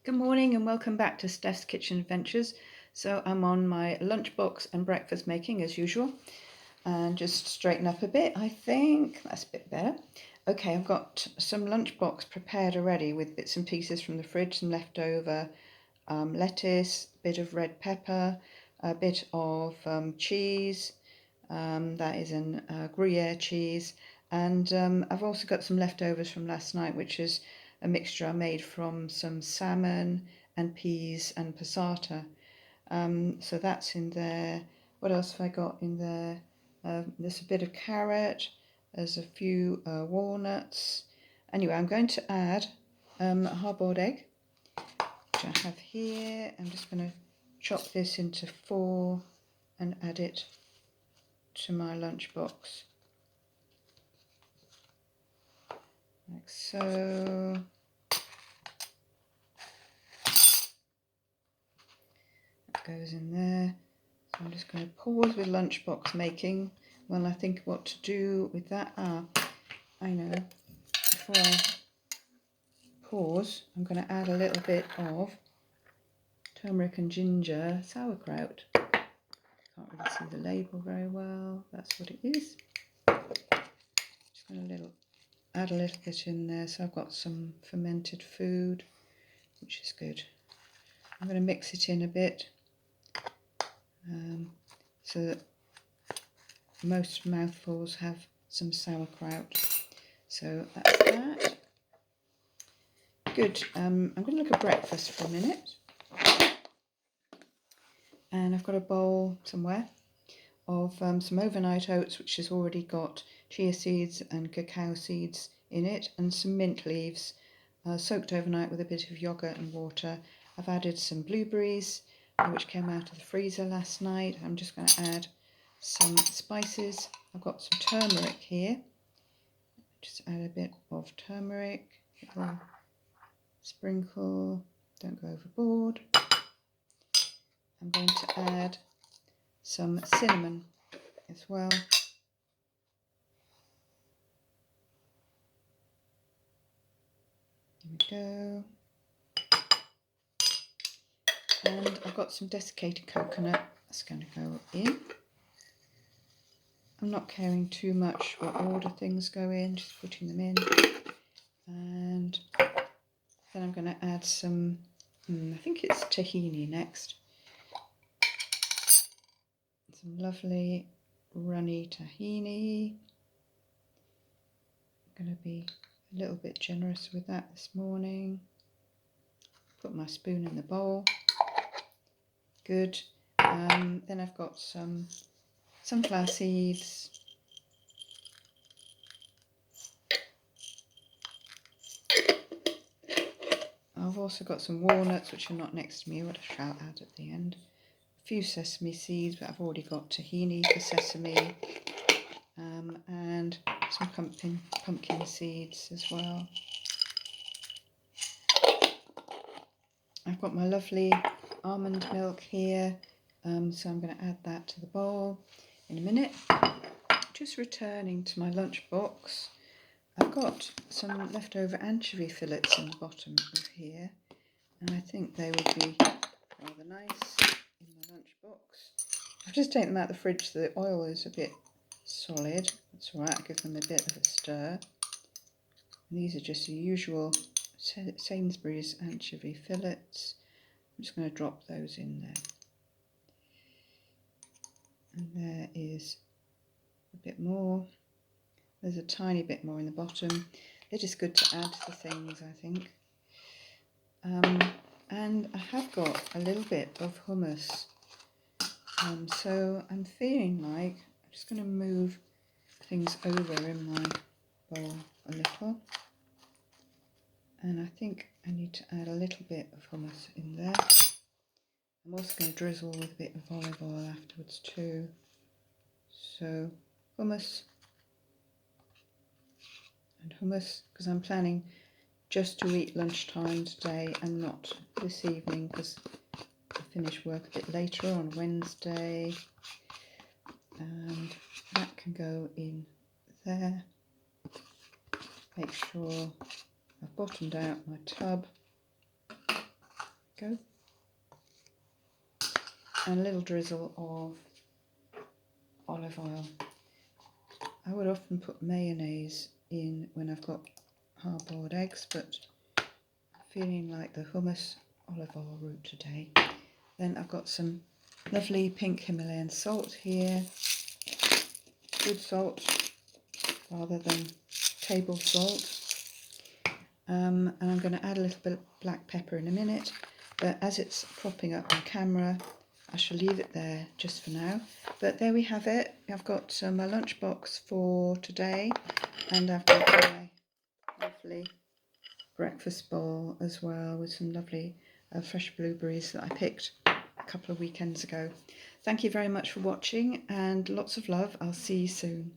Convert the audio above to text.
Good morning and welcome back to Steph's Kitchen Adventures. So I'm on my lunchbox and breakfast making as usual, and just straighten up a bit. I think that's a bit better. Okay, I've got some lunchbox prepared already with bits and pieces from the fridge, some leftover lettuce, a bit of red pepper, a bit of cheese, that is an Gruyere cheese, and I've also got some leftovers from last night, which is a mixture I made from some salmon and peas and passata. So that's in there. What else have I got in there? There's a bit of carrot. There's a few walnuts. Anyway, I'm going to add a hard-boiled egg, which I have here. I'm just going to chop this into 4 and add it to my lunchbox, like so. That goes in there. So I'm just going to pause with lunchbox making while I think what to do with that. I know. Before I pause, I'm going to add a little bit of turmeric and ginger sauerkraut. Can't really see the label very well. That's what it is. Just going to add a little bit in there. So I've got some fermented food, which is good. I'm going to mix it in a bit so that most mouthfuls have some sauerkraut. So that's that. Good. I'm going to look at breakfast for a minute. And I've got a bowl somewhere of some overnight oats, which has already got chia seeds and cacao seeds in it, and some mint leaves soaked overnight with a bit of yogurt and water. I've added some blueberries, which came out of the freezer last night. I'm just going to add some spices. I've got some turmeric here. Just add a bit of turmeric, sprinkle, don't go overboard. I'm going to add some cinnamon as well. There we go. And I've got some desiccated coconut that's going to go in. I'm not caring too much what order things go in, just putting them in. And then I'm going to add some, I think it's tahini next. Some lovely runny tahini. I'm going to be a little bit generous with that this morning. Put my spoon in the bowl. Good. Then I've got some sunflower seeds. I've also got some walnuts, which are not next to me, what I shall add at the end. A few sesame seeds, but I've already got tahini for sesame. And some pumpkin seeds as well. I've got my lovely almond milk here, so I'm going to add that to the bowl in a minute. Just returning to my lunchbox, I've got some leftover anchovy fillets in the bottom of here, and I think they would be rather nice in my lunchbox. I've just taken them out of the fridge so the oil is a bit solid. That's all right, I'll give them a bit of a stir. And these are just the usual Sainsbury's anchovy fillets. I'm just going to drop those in there. And there is a bit more. There's a tiny bit more in the bottom. They're just good to add to things, I think. And I have got a little bit of hummus. So I'm feeling like I'm just going to move things over in my bowl a little. And I think I need to add a little bit of hummus in there. I'm also going to drizzle with a bit of olive oil afterwards too. So hummus and hummus, because I'm planning just to eat lunchtime today and not this evening, because I finish work a bit later on Wednesday. And that can go in there. Make sure I've bottomed out my tub. go. And a little drizzle of olive oil. I would often put mayonnaise in when I've got hard-boiled eggs, but I'm feeling like the hummus olive oil route today. Then I've got some lovely pink Himalayan salt here, good salt rather than table salt. And I'm going to add a little bit of black pepper in a minute, but as it's propping up on camera, I shall leave it there just for now. But there we have it. I've got my lunchbox for today, and I've got my lovely breakfast bowl as well with some lovely fresh blueberries that I picked a couple of weekends ago. Thank you very much for watching, and lots of love. I'll see you soon.